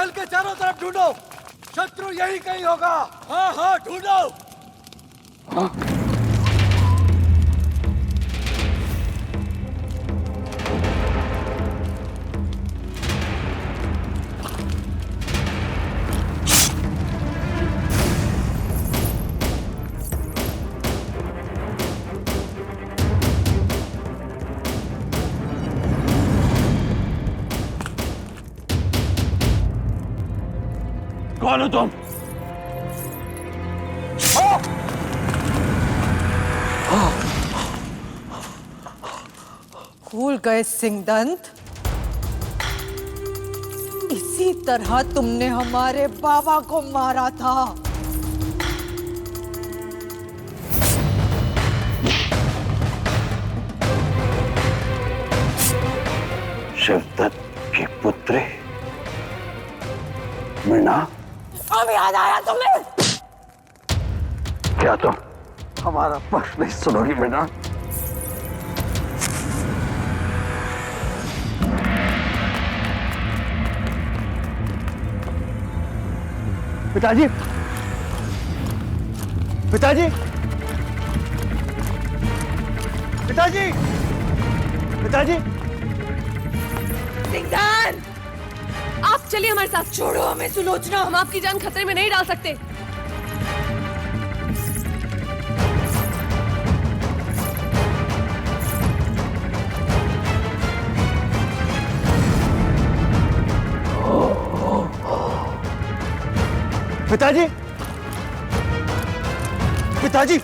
महल के चारों तरफ ढूंढो, शत्रु यही कहीं होगा। हाँ हाँ ढूंढो। हाँ। कौन हो तुम? भूल गए सिंहदंत, इसी तरह तुमने हमारे बाबा को मारा था। शिवदत्त की पुत्री मीना। अब याद आया तुम्हें? क्या तुम हमारा पक्ष नहीं सुनोगी मीना? पिताजी, पिताजी, पिताजी, पिताजी। सिंघदान, आप चलिए हमारे साथ। छोड़ो हमें सुलोचना, हम आपकी जान खतरे में नहीं डाल सकते। पिताजी, पिताजी,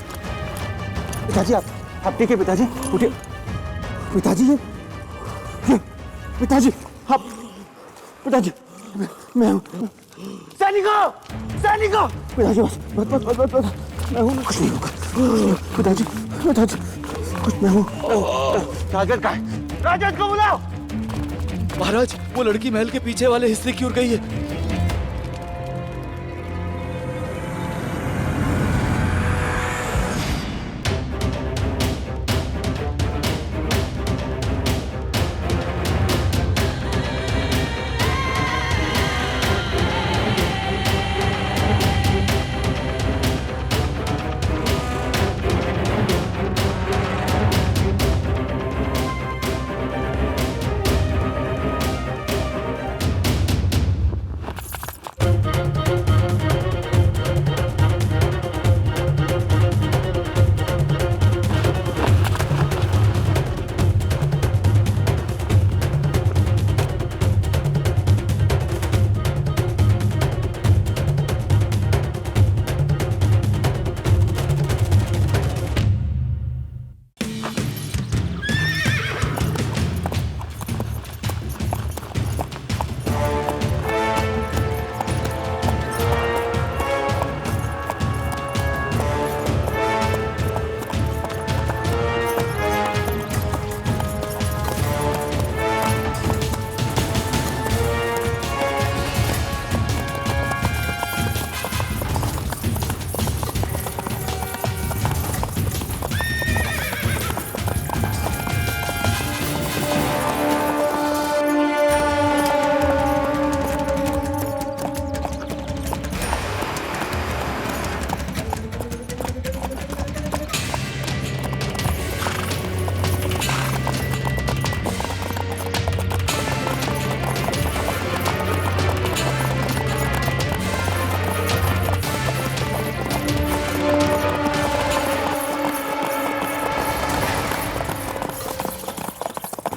पिताजी, आप ठीक है? पिताजी उठिए। पिताजी, ये पिताजी, आप पिताजी, मैं हूँ। सैनिकों, सैनिकों! पिताजी बस बस बस बस बस बस, मैं हूँ, कुछ नहीं होगा। पिताजी, पिताजी, कुछ मैं हूँ। राजन कहाँ है? राजन को बुलाओ। महाराज, वो लड़की महल के पीछे वाले हिस्से की ओर गई है।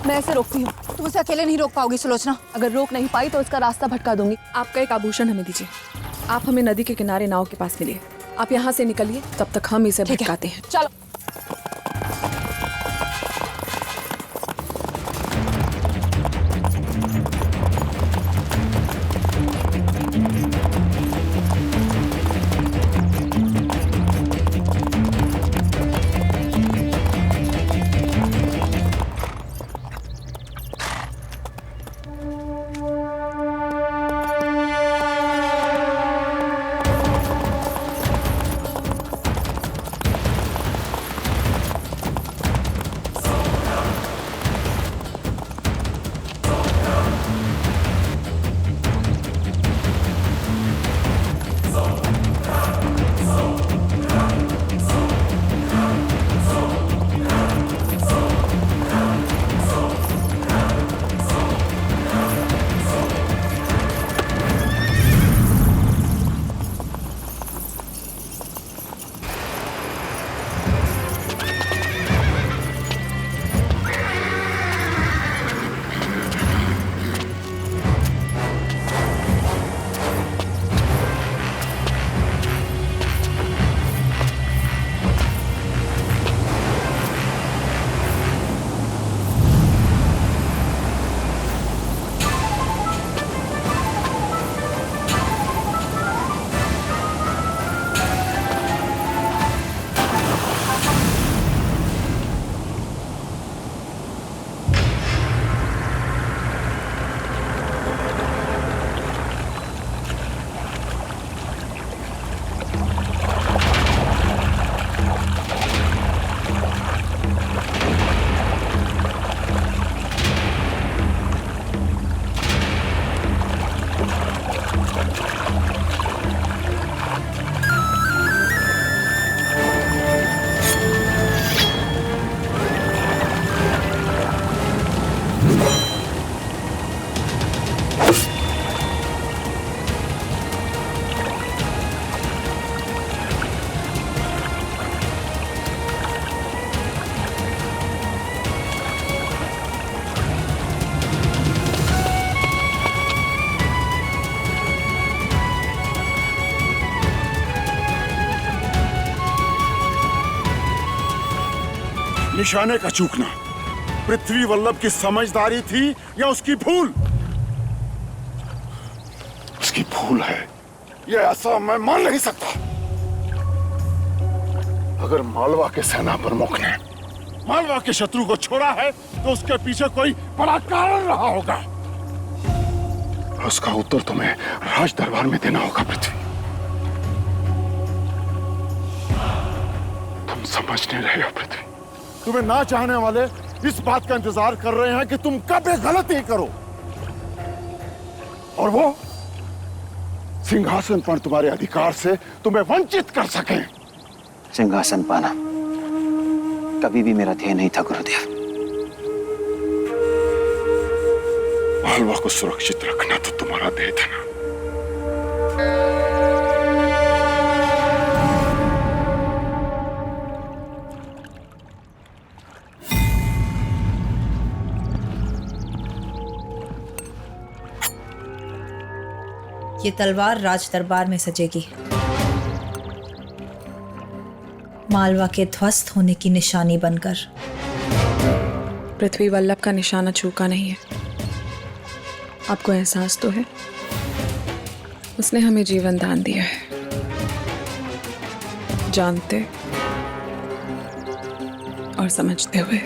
मैं इसे रोकती हूँ। तुम उसे अकेले नहीं रोक पाओगी सुलोचना। अगर रोक नहीं पाई तो इसका रास्ता भटका दूंगी। आपका एक आभूषण हमें दीजिए। आप हमें नदी के किनारे नाव के पास मिलिए। आप यहाँ से निकलिए, तब तक हम इसे भटकाते हैं। चलो। निशाने का चूकना पृथ्वी वल्लभ की समझदारी थी या उसकी भूल? उसकी भूल है, ये ऐसा मैं मान नहीं सकता। अगर मालवा के सेना प्रमुख ने मालवा के शत्रु को छोड़ा है तो उसके पीछे कोई बड़ा कारण रहा होगा। उसका उत्तर तुम्हें राज दरबार में देना होगा पृथ्वी। तुम समझ नहीं रहे हो पृथ्वी। तुम्हें ना चाहने वाले इस बात का इंतजार कर रहे हैं कि तुम कब एक गलती करो और वो सिंहासन पर तुम्हारे अधिकार से तुम्हें वंचित कर सकें। सिंहासन पाना कभी भी मेरा ध्येय नहीं था गुरुदेव। मालवा को सुरक्षित रखना तो तुम्हारा ध्येय था ना। ये तलवार राज दरबार में सजेगी, मालवा के ध्वस्त होने की निशानी बनकर। पृथ्वी वल्लभ का निशाना चूका नहीं है। आपको एहसास तो है उसने हमें जीवन दान दिया है, जानते और समझते हुए।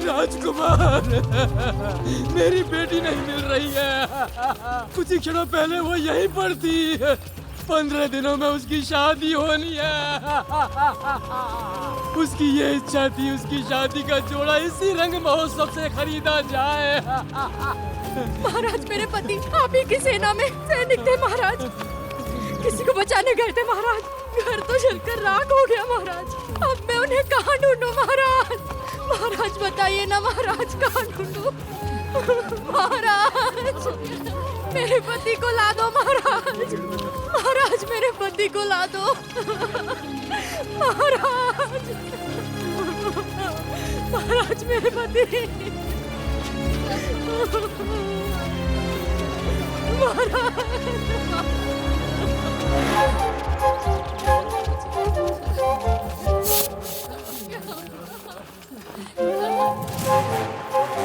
राजकुमार, मेरी बेटी नहीं मिल रही है। कुछ ही क्षणों पहले वो यहीं पर थी। 15 दिनों में उसकी शादी होनी है। उसकी ये इच्छा थी, उसकी शादी का जोड़ा इसी रंग महोत्सव से खरीदा जाए। महाराज, मेरे पति आप ही की सेना में सैनिक थे महाराज। किसी को बचाने गए थे महाराज। घर तो जलकर राख हो गया महाराज। अब मैं उन्हें कहाँ ढूंढूं महाराज? महाराज बताइए ना महाराज, कहाँ ढूंढूं? महाराज, मेरे पति को ला दो महाराज। महाराज, मेरे पति को ला दो महाराज। महाराज, मेरे पति।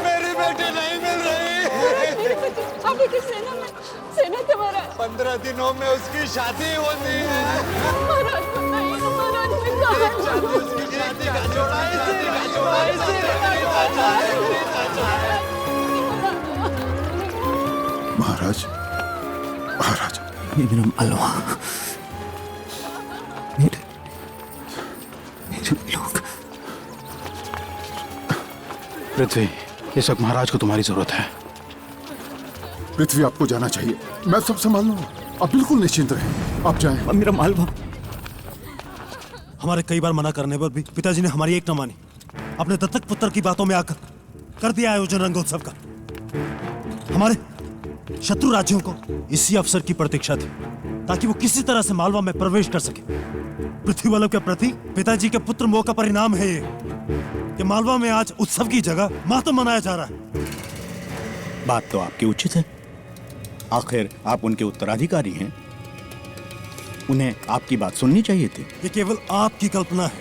मेरी बेटी नहीं मिल रही। अभी की सेना थे महाराज। 15 दिनों में उसकी शादी होती है। महाराज बताइए ना महाराज, मैं कहाँ ढूंढूं? उसकी शादी का जोड़ा इसी महाराज, महाराज, ये मेरा मालवा, मेरे लोग। पृथ्वी, ये सब महाराज को तुम्हारी जरूरत है। पृथ्वी, आपको जाना चाहिए। मैं सब संभाल लूंगा। आप बिल्कुल निश्चिंत रहें। आप जाएं। मेरा मालवा। हमारे कई बार मना करने पर भी पिताजी ने हमारी एक न मानी। अपने दत्तक पुत्र की बातों में आकर कर दिया आयोजन रंगोत्सव का। हमारे शत्रु राज्यों को इसी अवसर की प्रतीक्षा थी ताकि वो किसी तरह से मालवा में प्रवेश कर सके। पृथ्वी वल्लभ के प्रति पिताजी के पुत्र मोह का परिणाम है ये कि मालवा में आज उत्सव की जगह मातम मनाया जा रहा है। बात तो आपकी उचित है। आखिर आप उनके उत्तराधिकारी हैं, उन्हें आपकी बात सुननी चाहिए थी। ये केवल आपकी कल्पना है।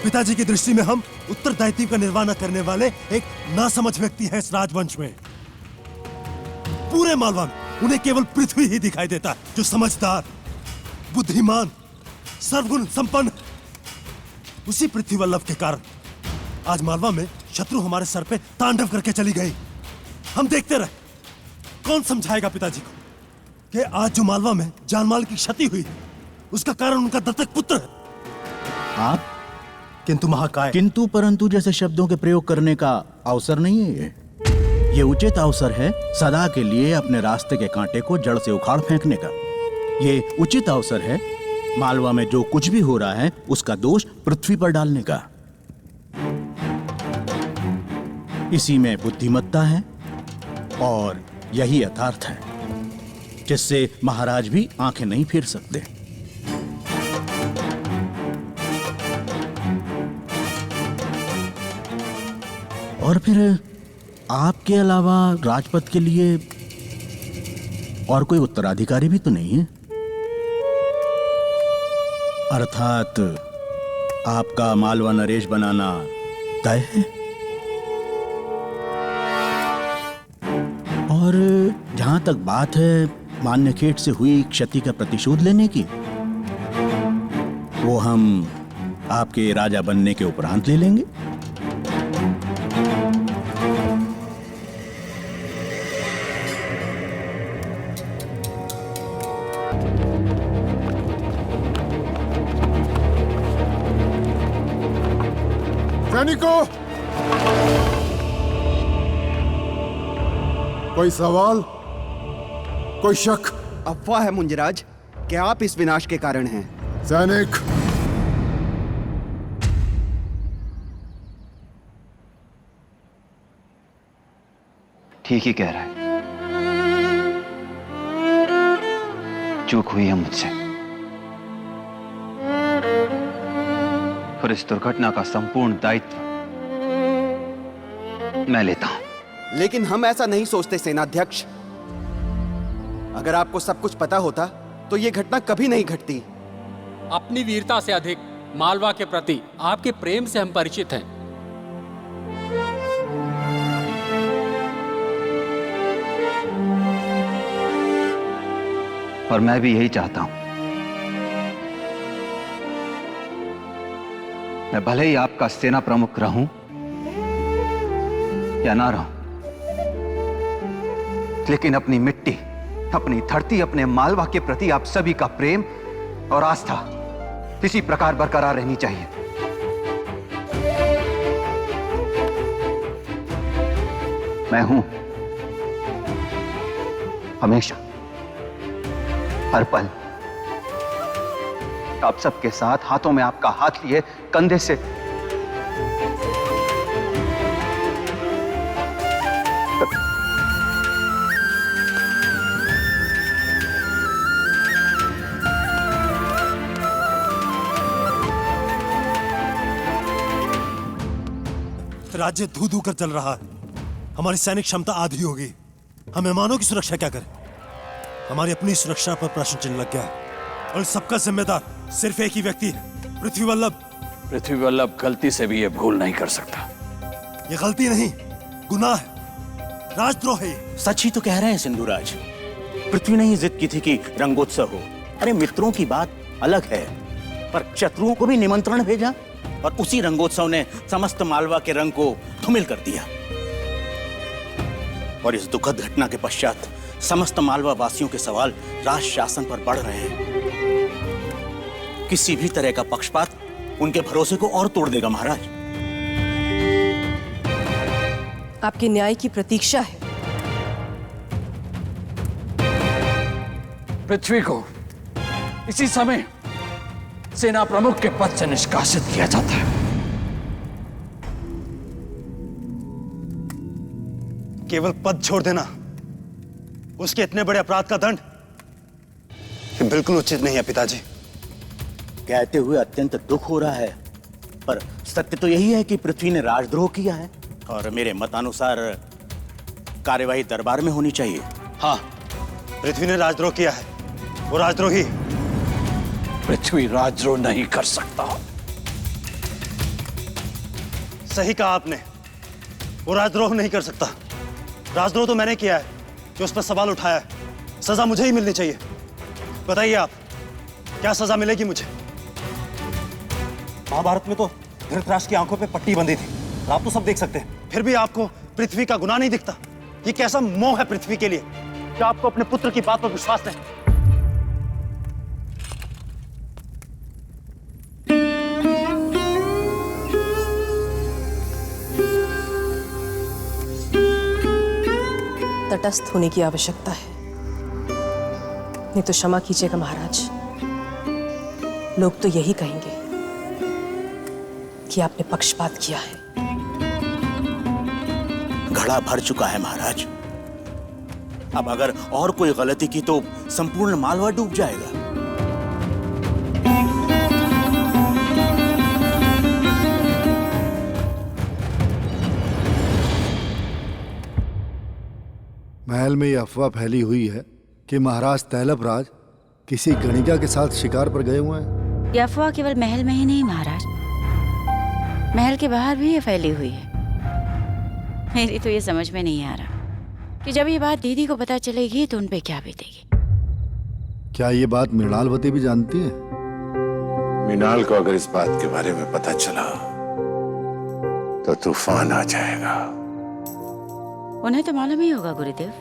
पिताजी की दृष्टि में हम उत्तरदायित्व का निर्वाह न करने वाले एक नासमझ व्यक्ति हैं इस राजवंश में। पूरे मालवा में उन्हें केवल पृथ्वी ही दिखाई देता है जो समझदार, बुद्धिमान, सर्वगुण संपन्न। उसी पृथ्वी वल्लभ के कारण आज मालवा में शत्रु हमारे सर पे तांडव करके चली गई। हम देखते रहे। कौन समझाएगा पिताजी को कि आज जो मालवा में जानमाल की क्षति हुई उसका कारण उनका दत्तक पुत्र है। आप किंतु महाकाय, किंतु परंतु जैसे शब्दों के प्रयोग करने का अवसर नहीं है ये उचित अवसर है सदा के लिए अपने रास्ते के कांटे को जड़ से उखाड़ फेंकने का। ये उचित अवसर है मालवा में जो कुछ भी हो रहा है उसका दोष पृथ्वी पर डालने का। इसी में बुद्धिमत्ता है और यही यथार्थ है। जिससे महाराज भी आंखें नहीं फेर सकते। और फिर आपके अलावा राजपद के लिए और कोई उत्तराधिकारी भी तो नहीं है। अर्थात आपका मालवा नरेश बनाना तय है। और जहां तक बात है मान्यखेट से हुई क्षति का प्रतिशोध लेने की, वो हम आपके राजा बनने के उपरांत ले लेंगे। सैनिकों, कोई सवाल, कोई शक? अफवाह है मुंजराज कि आप इस विनाश के कारण हैं। सैनिक, ठीक ही कह रहा है। चूक हुई है मुझसे और इस दुर्घटना का संपूर्ण दायित्व मैं लेता हूं। लेकिन हम ऐसा नहीं सोचते सेनाध्यक्ष। अगर आपको सब कुछ पता होता तो ये घटना कभी नहीं घटती। अपनी वीरता से अधिक मालवा के प्रति आपके प्रेम से हम परिचित हैं। और मैं भी यही चाहता हूं। मैं भले ही आपका सेना प्रमुख रहूं या ना रहूं, लेकिन अपनी मिट्टी, अपनी धरती, अपने मालवा के प्रति आप सभी का प्रेम और आस्था इसी प्रकार बरकरार रहनी चाहिए। मैं हूं हमेशा, हर पल आप सबके साथ, हाथों में आपका हाथ लिए, कंधे से राज्य धू धू कर चल रहा है। हमारी सैनिक क्षमता आधी होगी। हम मेहमानों की सुरक्षा क्या करें? हमारी अपनी सुरक्षा पर प्रश्न चिन्ह लग गया है और सबका जिम्मेदार सिर्फ एक ही व्यक्ति है, पृथ्वी वल्लभ। पृथ्वी वल्लभ गलती से भी ये भूल नहीं कर सकता। ये गलती नहीं, गुनाह है, राजद्रोह है। सच ही तो कह रहे हैं सिंधुराज। पृथ्वी ने ही जिद की थी कि रंगोत्सव हो। अरे मित्रों की बात अलग है, पर शत्रुओं को भी निमंत्रण भेजा और उसी रंगोत्सव ने समस्त मालवा के रंग को धूमिल कर दिया। और इस दुखद घटना के पश्चात समस्त मालवा वासियों के सवाल राज शासन पर बढ़ रहे हैं। किसी भी तरह का पक्षपात उनके भरोसे को और तोड़ देगा महाराज। आपके न्याय की प्रतीक्षा है। पृथ्वी को इसी समय सेना प्रमुख के पद से निष्कासित किया जाता है। केवल पद छोड़ देना, उसके इतने बड़े अपराध का दंड बिल्कुल उचित नहीं है पिताजी। कहते हुए अत्यंत दुख हो रहा है, पर सत्य तो यही है कि पृथ्वी ने राजद्रोह किया है और मेरे मतानुसार कार्यवाही दरबार में होनी चाहिए। हाँ, पृथ्वी ने राजद्रोह किया है, वो राजद्रोही। पृथ्वी राजद्रोह नहीं कर सकता। सही कहा आपने, वो राजद्रोह नहीं कर सकता। राजद्रोह तो मैंने किया है, जो उस पर सवाल उठाया है। सजा मुझे ही मिलनी चाहिए। बताइए आप, क्या सजा मिलेगी मुझे? महाभारत में तो धृतराष्ट्र की आंखों पे पट्टी बंधी थी, आप तो सब देख सकते हैं। फिर भी आपको पृथ्वी का गुनाह नहीं दिखता। ये कैसा मोह है पृथ्वी के लिए? क्या आपको अपने पुत्र की बात पर विश्वास नहीं? तटस्थ होने की आवश्यकता है, नहीं तो क्षमा कीजिएगा महाराज, लोग तो यही कहेंगे कि आपने पक्षपात किया है। घड़ा भर चुका है महाराज। अब अगर और कोई गलती की तो संपूर्ण मालवा डूब जाएगा। महल में यह अफवाह फैली हुई है कि महाराज तैलब राज किसी गणिका के साथ शिकार पर गए हुए हैं। यह अफवाह केवल महल में ही नहीं महाराज, महल के बाहर भी ये फैली हुई है। मेरी तो ये समझ में नहीं आ रहा कि जब ये बात दीदी को पता चलेगी तो उन पे क्या बीतेगी। क्या ये बात मृणालवती भी जानती है? मृणाल को अगर इस बात के बारे में पता चला तो तूफान आ जाएगा। उन्हें तो मालूम ही होगा गुरुदेव।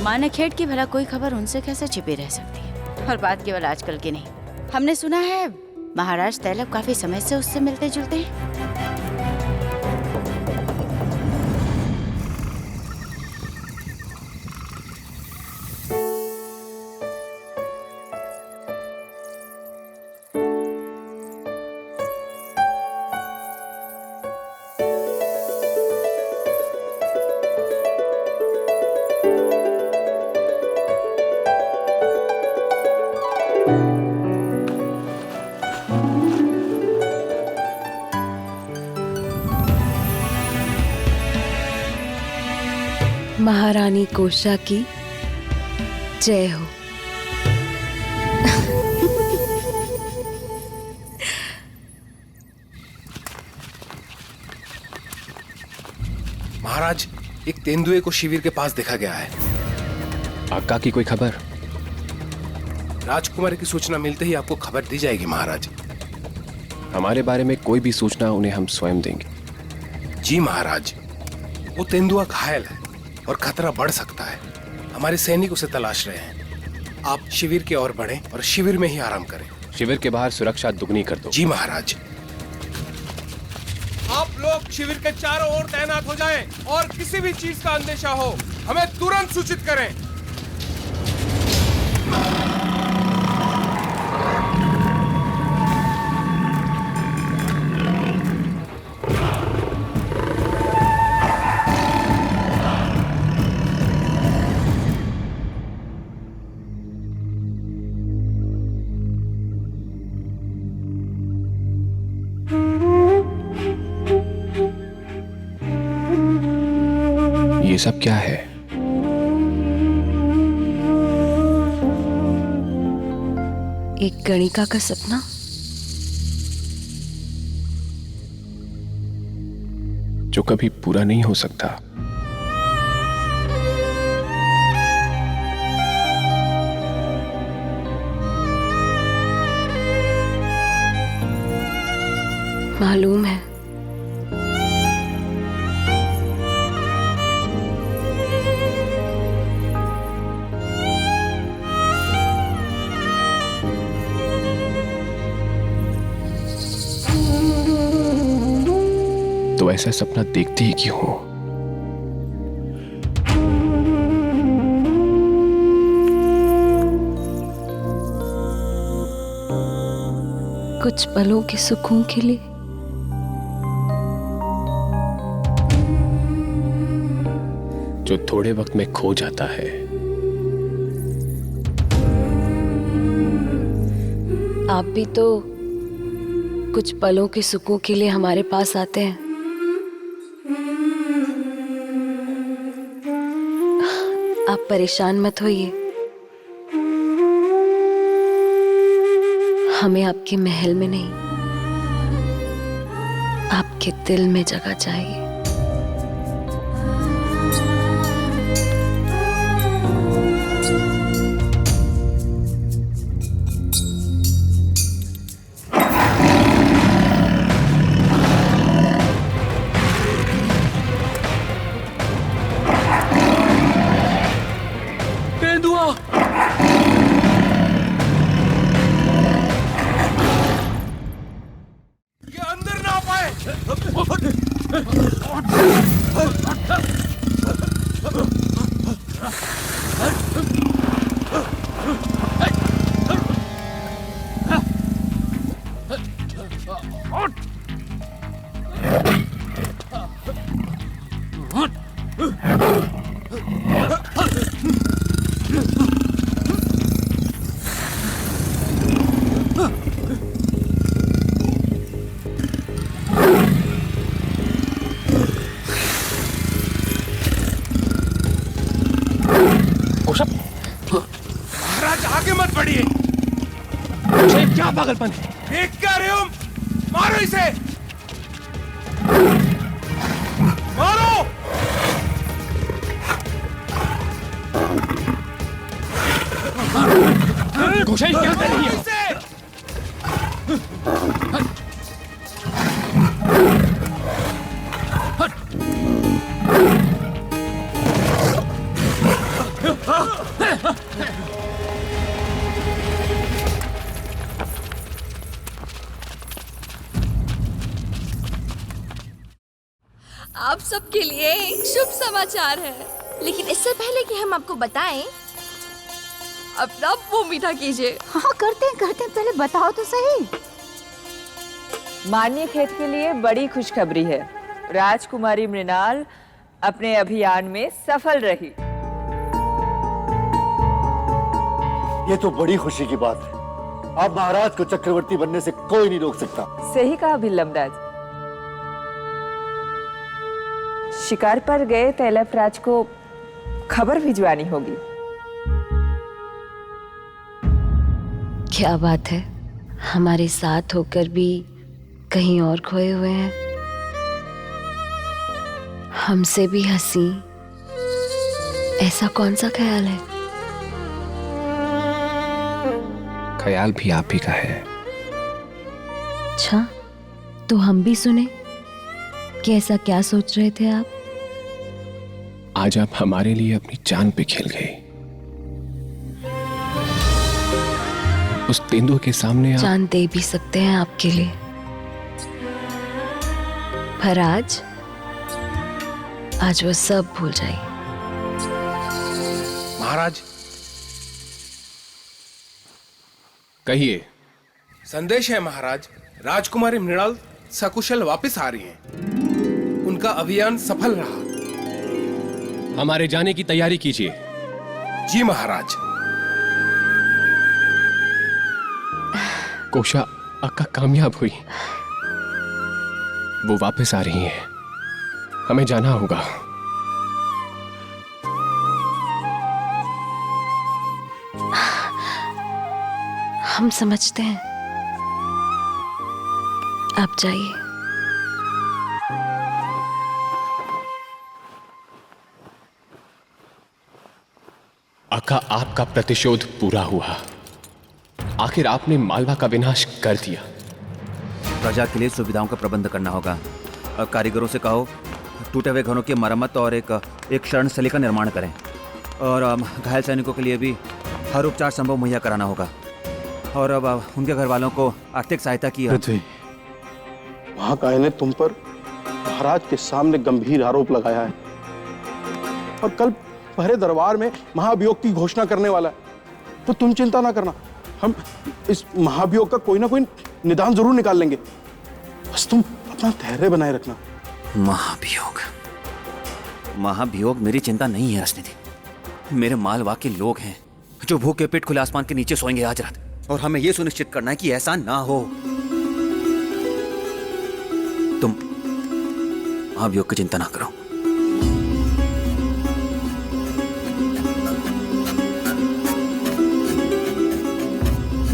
मानखेड़ की भला कोई खबर उनसे कैसे छिपी रह सकती है। और बात केवल आजकल की नहीं, हमने सुना है महाराज तैलब काफी समय से उससे मिलते जुलते हैं। महारानी कोशा की जय हो। महाराज, एक तेंदुए को शिविर के पास देखा गया है। आका की कोई खबर? राजकुमारी की सूचना मिलते ही आपको खबर दी जाएगी महाराज। हमारे बारे में कोई भी सूचना उन्हें हम स्वयं देंगे। जी महाराज, वो तेंदुआ घायल है और खतरा बढ़ सकता है। हमारे सैनिक उसे तलाश रहे हैं। आप शिविर की ओर बढ़ें और शिविर में ही आराम करें। शिविर के बाहर सुरक्षा दुगनी कर दो। जी महाराज। आप लोग शिविर के चारों ओर तैनात हो जाएं और किसी भी चीज का अंदेशा हो हमें तुरंत सूचित करें। ये सब क्या है? एक गणिका का सपना। जो कभी पूरा नहीं हो सकता। मालूम है। तो ऐसा सपना देखती ही क्यों हो? कुछ पलों के सुकून के लिए। जो थोड़े वक्त में खो जाता है। आप भी तो कुछ पलों के सुकून के लिए हमारे पास आते हैं। आप परेशान मत होइए। हमें आपके महल में नहीं, आपके दिल में जगह चाहिए। ये अंदर ना आ पाए। मत पड़िए। क्या पागलपन है? देख क्या रहे हो? मारो इसे, मारो। घोषाई क्या कर रही है? आप सबके लिए एक शुभ समाचार है, लेकिन इससे पहले कि हम आपको बताएं, अपना मुंह मीठा कीजिए। हाँ करते हैं, पहले बताओ तो सही। मान्य खेत के लिए बड़ी खुशखबरी है। राजकुमारी मृणाल अपने अभियान में सफल रही। ये तो बड़ी खुशी की बात है। अब महाराज को चक्रवर्ती बनने से कोई नहीं रोक सकता। सही कहा भिल्लमराज। शिकार पर गए तैलपराज को खबर भिजवानी होगी। क्या बात है, हमारे साथ होकर भी कहीं और खोए हुए हैं। हमसे भी हंसी, ऐसा कौन सा ख्याल है? ख्याल भी आप ही का है। अच्छा, तो हम भी सुने कि ऐसा क्या सोच रहे थे आप? आज आप हमारे लिए अपनी जान पे खेल गए। उस तेंदुए के सामने आप जान दे भी सकते हैं आपके लिए, पर आज वो सब भूल जाइए। महाराज, कहिए। संदेश है महाराज, राजकुमारी मृणाल सकुशल वापस आ रही हैं। उनका अभियान सफल रहा। हमारे जाने की तैयारी कीजिए। जी महाराज। कोशा अक्का कामयाब हुई, वो वापस आ रही हैं। हमें जाना होगा। हम समझते हैं, आप जाइए। अक्का, आपका प्रतिशोध पूरा हुआ। आखिर आपने मालवा का विनाश कर दिया। प्रजा के लिए सुविधाओं का प्रबंध करना होगा। कारीगरों से कहो टूटे हुए घरों की मरम्मत और एक शरणस्थली का निर्माण करें, और घायल सैनिकों के लिए भी हर उपचार संभव मुहैया कराना होगा, और अब उनके घर वालों को आर्थिक सहायता की। महाकाय ने तुम पर महाराज के सामने गंभीर आरोप लगाया है और कल पहरे दरबार में महाभियोग की घोषणा करने वाला है। तो तुम चिंता ना करना, हम इस महाभियोग का कोई ना कोई निदान जरूर निकाल लेंगे। बस तुम अपना धैर्य बनाए रखना। महाभियोग मेरी चिंता नहीं है रश्मिधि। मेरे मालवा के लोग हैं जो भूख के पेट खुले आसमान के नीचे सोएंगे आज रात, और हमें यह सुनिश्चित करना है कि ऐसा ना हो। तुम महाभियोग की चिंता ना करो।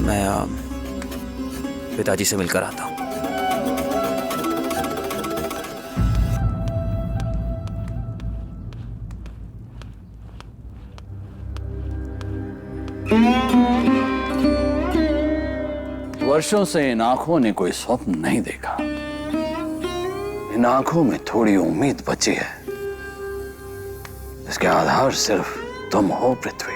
मैं पिताजी से मिलकर आता हूं। वर्षों से इन आंखों ने कोई स्वप्न नहीं देखा। इन आंखों में थोड़ी उम्मीद बची है। इसके आधार सिर्फ तुम हो पृथ्वी।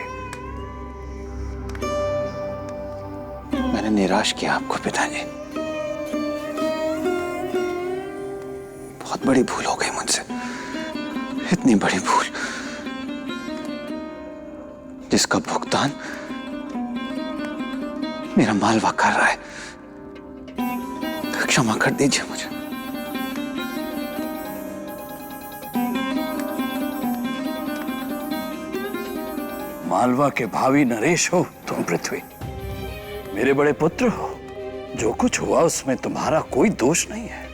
मैंने निराश किया आपको पिताजी। बहुत बड़ी भूल हो गई मुझसे, इतनी बड़ी भूल जिसका भुगतान मेरा मालवा कर रहा है। तो क्षमा कर दीजिए मुझे। मालवा के भावी नरेश हो तुम पृथ्वी। मेरे बड़े पुत्र हो। जो कुछ हुआ उसमें तुम्हारा कोई दोष नहीं है।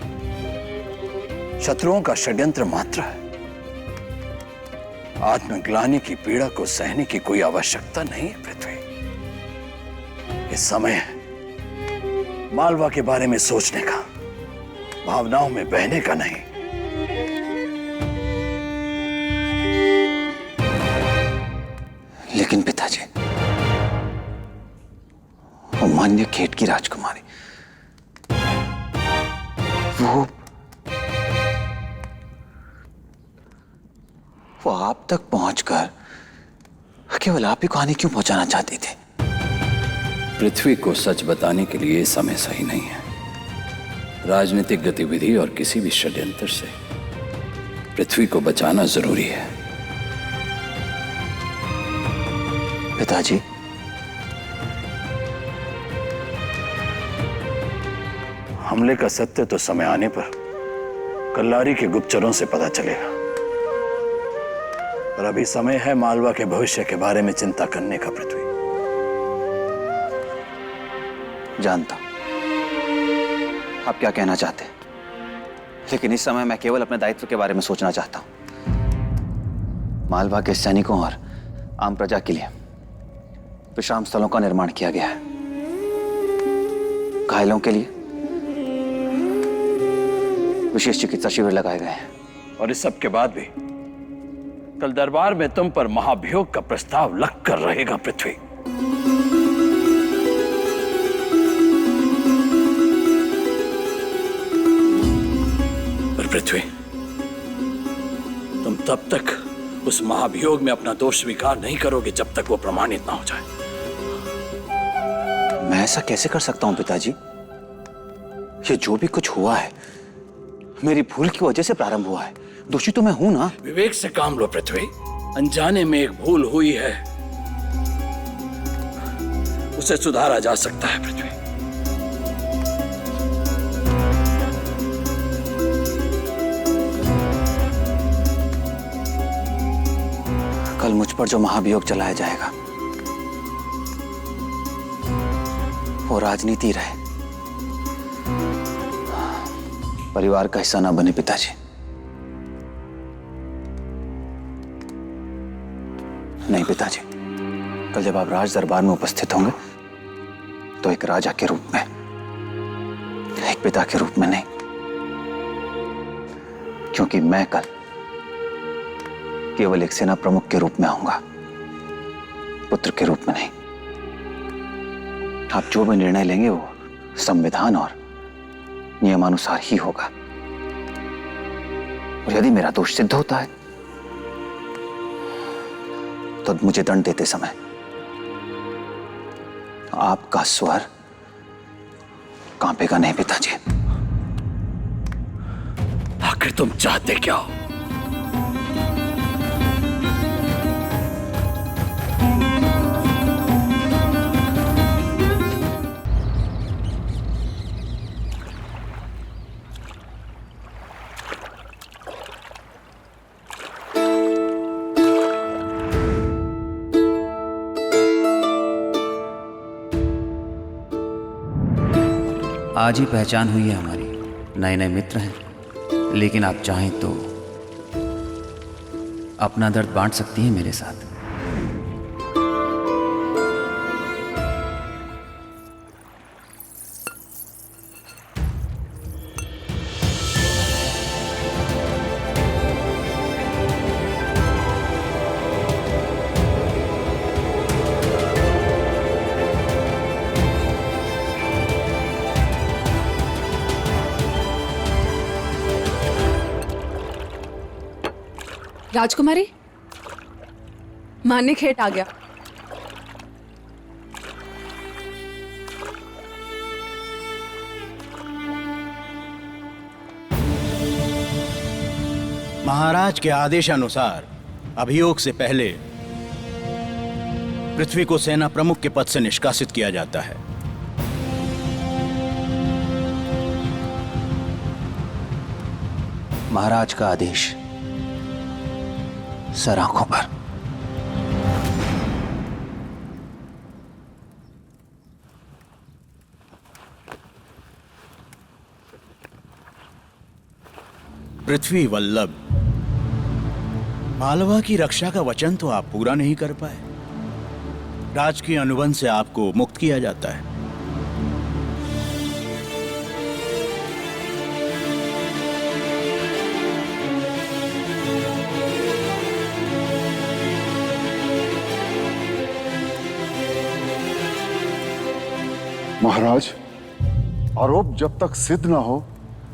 शत्रुओं का षड्यंत्र मात्र है। आत्मग्लानि की पीड़ा को सहने की कोई आवश्यकता नहीं है पृथ्वी। इस समय है मालवा के बारे में सोचने का, भावनाओं में बहने का नहीं। लेकिन पिताजी, वो मान्य खेट की राजकुमारी, वो आप तक पहुंचकर केवल आप ही को हानि क्यों पहुंचाना चाहती थी? पृथ्वी को सच बताने के लिए समय सही नहीं है। राजनीतिक गतिविधि और किसी भी षड्यंत्र से पृथ्वी को बचाना जरूरी है। पिताजी, हमले का सत्य तो समय आने पर कल्लारी के गुप्तचरों से पता चलेगा, और अभी समय है मालवा के भविष्य के बारे में चिंता करने का। पृथ्वी, जानता आप क्या कहना चाहते हैं, लेकिन इस समय मैं केवल अपने दायित्व के बारे में सोचना चाहता हूं। मालवा के सैनिकों और आम प्रजा के लिए विश्राम स्थलों का निर्माण किया गया है। घायलों के लिए विशेष चिकित्सा शिविर लगाए गए हैं। और इस सब के बाद भी कल दरबार में तुम पर महाभियोग का प्रस्ताव लग कर रहेगा। पृथ्वी, पर पृथ्वी, तुम तब तक उस महाभियोग में अपना दोष स्वीकार नहीं करोगे जब तक वो प्रमाणित ना हो जाए। मैं ऐसा कैसे कर सकता हूं पिताजी? ये जो भी कुछ हुआ है मेरी भूल की वजह से प्रारंभ हुआ है। दोषी तो मैं हूं ना। विवेक से काम लो पृथ्वी। अनजाने में एक भूल हुई है, उसे सुधारा जा सकता है। पृथ्वी, कल मुझ पर जो महाभियोग चलाया जाएगा वो राजनीति रहे, परिवार का हिस्सा ना बने। पिताजी, नहीं पिताजी, कल जब आप राज दरबार में उपस्थित होंगे तो एक राजा के रूप में, एक पिता के रूप में नहीं, क्योंकि मैं कल केवल एक सेना प्रमुख के रूप में आऊंगा, पुत्र के रूप में नहीं। आप जो भी निर्णय लेंगे वो संविधान और नियमानुसार ही होगा। और यदि मेरा दोष सिद्ध होता है तो मुझे दंड देते समय आपका स्वर कांपेगा नहीं। पिताजी, आखिर तुम चाहते क्या हो? आज ही पहचान हुई है हमारी, नए नए मित्र हैं, लेकिन आप चाहें तो अपना दर्द बांट सकती हैं मेरे साथ। राजकुमारी, मान्य खेट आ गया। महाराज के आदेशानुसार अभियोग से पहले पृथ्वी को सेना प्रमुख के पद से निष्कासित किया जाता है। महाराज का आदेश सर आंखों पर। पृथ्वी वल्लभ, मालवा की रक्षा का वचन तो आप पूरा नहीं कर पाए, राजकीय अनुबंध से आपको मुक्त किया जाता है। महाराज, आरोप जब तक सिद्ध ना हो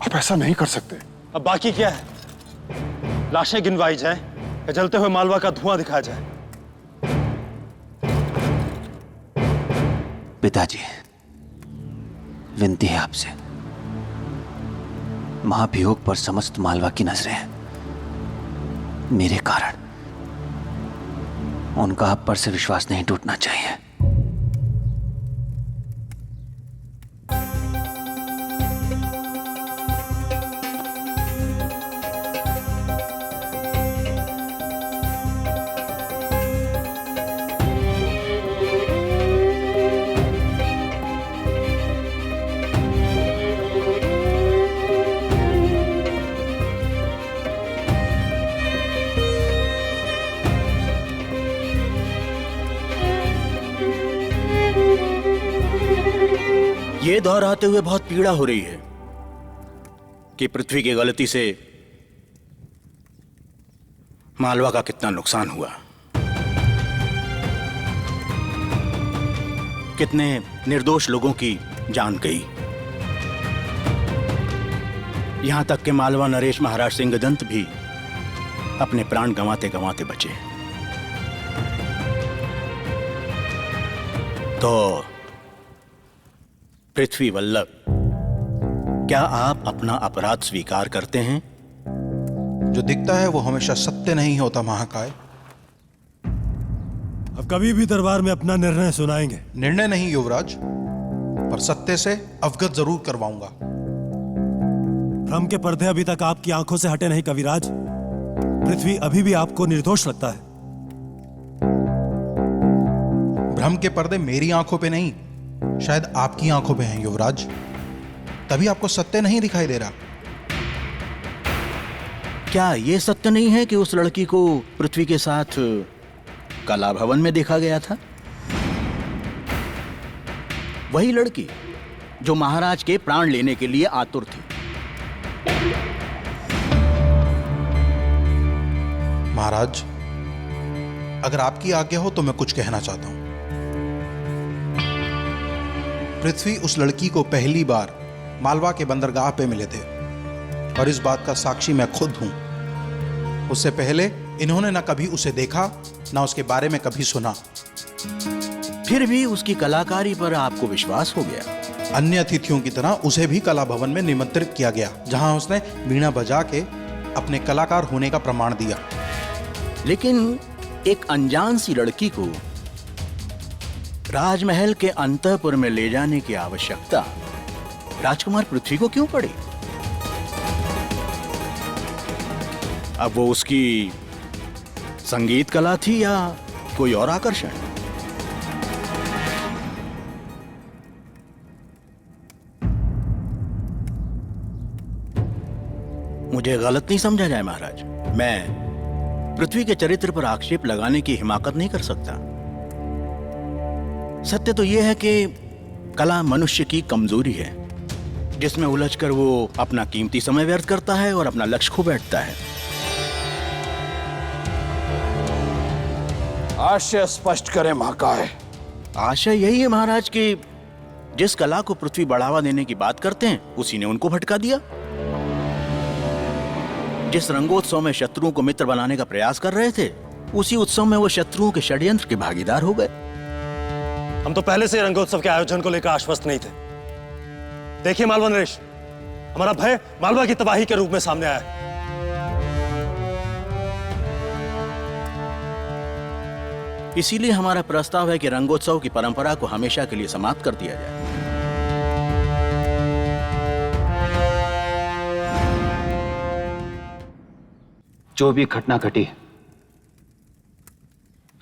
आप ऐसा नहीं कर सकते। अब बाकी क्या है? लाशें गिनवाई जाए या जलते हुए मालवा का धुआं दिखाया जाए? पिताजी, विनती है आपसे, महाभियोग पर समस्त मालवा की नजरें हैं। मेरे कारण उनका आप पर से विश्वास नहीं टूटना चाहिए। ये दौर आते हुए बहुत पीड़ा हो रही है कि पृथ्वी की गलती से मालवा का कितना नुकसान हुआ, कितने निर्दोष लोगों की जान गई। यहां तक कि मालवा नरेश महाराज सिंहदंत भी अपने प्राण गंवाते गंवाते बचे। तो पृथ्वी वल्लभ, क्या आप अपना अपराध स्वीकार करते हैं? जो दिखता है वो हमेशा सत्य नहीं होता महाकाय। अब कभी भी दरबार में अपना निर्णय सुनाएंगे। निर्णय नहीं युवराज, पर सत्य से अवगत जरूर करवाऊंगा। भ्रम के पर्दे अभी तक आपकी आंखों से हटे नहीं कविराज। पृथ्वी अभी भी आपको निर्दोष लगता है। भ्रम के पर्दे मेरी आंखों पे नहीं, शायद आपकी आंखों पे हैं युवराज, तभी आपको सत्य नहीं दिखाई दे रहा। क्या यह सत्य नहीं है कि उस लड़की को पृथ्वी के साथ कला भवन में देखा गया था? वही लड़की जो महाराज के प्राण लेने के लिए आतुर थी। महाराज, अगर आपकी आज्ञा हो तो मैं कुछ कहना चाहता हूं। पृथ्वी उस लड़की को पहली बार मालवा के बंदरगाह पे मिले थे और इस बात का साक्षी मैं खुद हूं। उससे पहले इन्होंने ना कभी उसे देखा ना उसके बारे में कभी सुना। फिर भी उसकी कलाकारी पर आपको विश्वास हो गया। अन्य अतिथियों की तरह उसे भी कला भवन में निमंत्रित किया गया, जहां उसने वीणा बजा के अपने कलाकार होने का प्रमाण दिया। लेकिन एक अनजान सी लड़की को राजमहल के अंतःपुर में ले जाने की आवश्यकता राजकुमार पृथ्वी को क्यों पड़ी? अब वो उसकी संगीत कला थी या कोई और आकर्षण? मुझे गलत नहीं समझा जाए महाराज, मैं पृथ्वी के चरित्र पर आक्षेप लगाने की हिमाकत नहीं कर सकता। सत्य तो यह है कि कला मनुष्य की कमजोरी है, जिसमें उलझकर वो अपना कीमती समय व्यर्थ करता है और अपना लक्ष्य खो बैठता है। आशय स्पष्ट करें महाकाय। आशय यही है महाराज कि जिस कला को पृथ्वी बढ़ावा देने की बात करते हैं उसी ने उनको भटका दिया। जिस रंगोत्सव में शत्रुओं को मित्र बनाने का प्रयास कर रहे थे, उसी उत्सव में वो शत्रुओं के षड्यंत्र के भागीदार हो गए। हम तो पहले से रंगोत्सव के आयोजन को लेकर आश्वस्त नहीं थे। देखिए मालवा नरेश, हमारा भय मालवा की तबाही के रूप में सामने आया है। इसीलिए हमारा प्रस्ताव है कि रंगोत्सव की परंपरा को हमेशा के लिए समाप्त कर दिया जाए। जो भी घटना घटी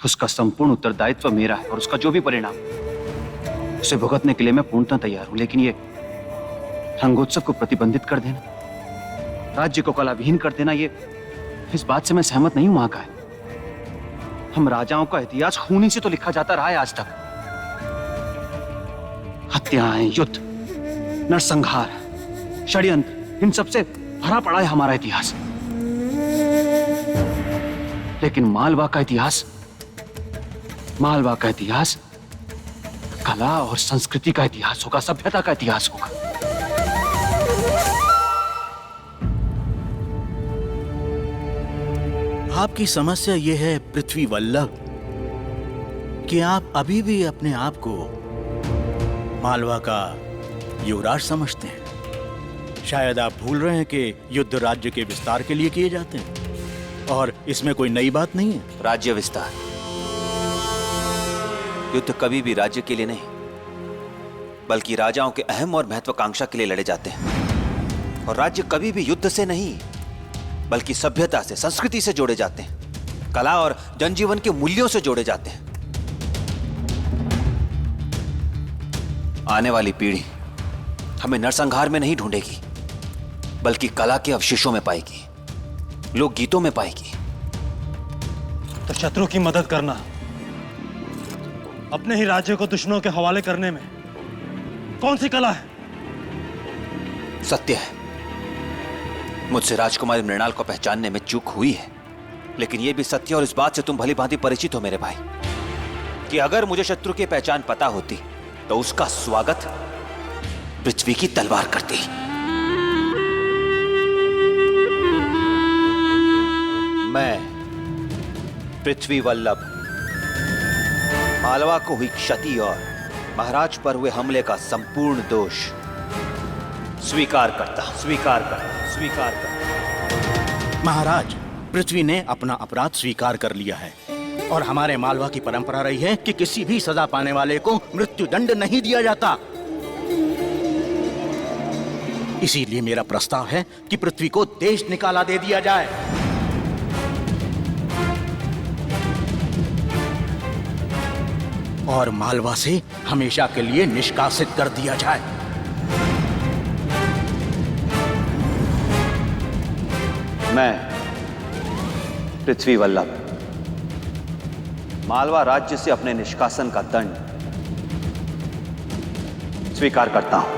उसका संपूर्ण उत्तरदायित्व मेरा है और उसका जो भी परिणाम उसे भुगतने के लिए मैं पूर्णतः तैयार हूं। लेकिन ये रंगोत्सव को प्रतिबंधित कर देना, राज्य को कलाविहीन कर देना, ये इस बात से मैं सहमत नहीं हूं महाकाय। हम राजाओं का इतिहास खूनी से तो लिखा जाता रहा है आज तक। हत्याएं, युद्ध, नरसंहार, षड्यंत्र, इन सबसे भरा पड़ा है हमारा इतिहास। लेकिन मालवा का इतिहास कला और संस्कृति का इतिहास होगा, सभ्यता का इतिहास होगा। आपकी समस्या यह है पृथ्वी वल्लभ कि आप अभी भी अपने आप को मालवा का युवराज समझते हैं। शायद आप भूल रहे हैं कि युद्ध राज्य के विस्तार के लिए किए जाते हैं और इसमें कोई नई बात नहीं है। राज्य विस्तार, युद्ध कभी भी राज्य के लिए नहीं बल्कि राजाओं के अहम और महत्वाकांक्षा के लिए लड़े जाते हैं। और राज्य कभी भी युद्ध से नहीं बल्कि सभ्यता से, संस्कृति से जोड़े जाते हैं, कला और जनजीवन के मूल्यों से जोड़े जाते हैं। आने वाली पीढ़ी हमें नरसंहार में नहीं ढूंढेगी बल्कि कला के अवशेषों में पाएगी, लोक गीतों में पाएगी। तो शत्रु की मदद करना, अपने ही राज्य को दुश्मनों के हवाले करने में कौन सी कला है? सत्य है, मुझसे राजकुमारी मृणाल को पहचानने में चूक हुई है, लेकिन यह भी सत्य और इस बात से तुम भली भांति परिचित हो मेरे भाई कि अगर मुझे शत्रु की पहचान पता होती तो उसका स्वागत पृथ्वी की तलवार करती। मैं पृथ्वी वल्लभ मालवा को हुई क्षति और महाराज पर हुए हमले का संपूर्ण दोष स्वीकार करता। महाराज, पृथ्वी ने अपना अपराध स्वीकार कर लिया है और हमारे मालवा की परंपरा रही है कि किसी भी सजा पाने वाले को मृत्युदंड नहीं दिया जाता। इसीलिए मेरा प्रस्ताव है कि पृथ्वी को देश निकाला दे दिया जाए। और मालवा से हमेशा के लिए निष्कासित कर दिया जाए। मैं पृथ्वी वल्लभ मालवा राज्य से अपने निष्कासन का दंड स्वीकार करता हूं।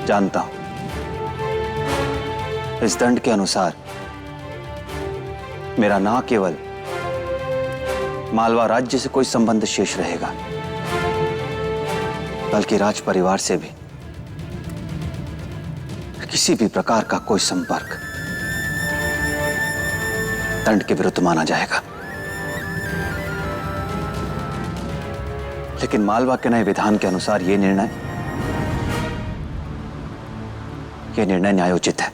जानता हूं इस दंड के अनुसार मेरा ना केवल मालवा राज्य से कोई संबंध शेष रहेगा बल्कि राज परिवार से भी किसी भी प्रकार का कोई संपर्क दंड के विरुद्ध माना जाएगा। लेकिन मालवा के नए विधान के अनुसार यह निर्णय न्यायोचित है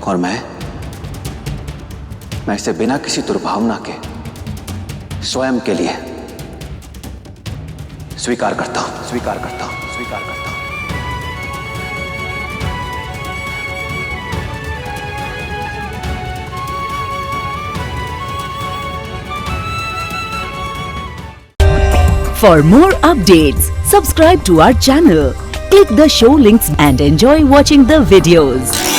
और मैं इसे बिना किसी दुर्भावना के स्वयं के लिए स्वीकार करता हूं। For more updates, subscribe to our channel, click the show links and enjoy watching the videos.